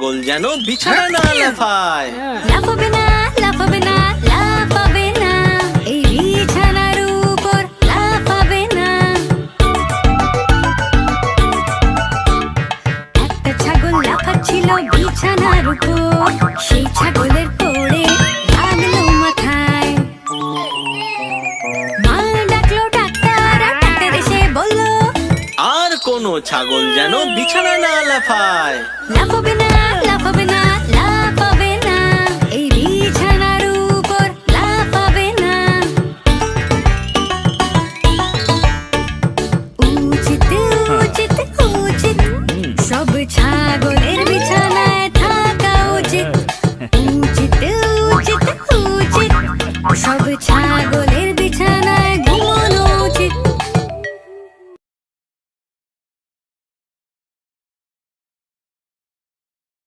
গোল যেন বিছানা না লাফায়। লাফাবে না, লাফাবে না, লাফাবে না, এই বিছানার উপর লাফাবে না। একটা ছাগল লাফাচ্ছিল বিছানার উপর, সেই ছাগলের পড়ে লাগলো মাথায়। মা ডাকলো ডাক্তার, আর ডাক্তার এসে বলল, আর কোনো ছাগল যেন বিছানা না লাফায়। লাফাবে না,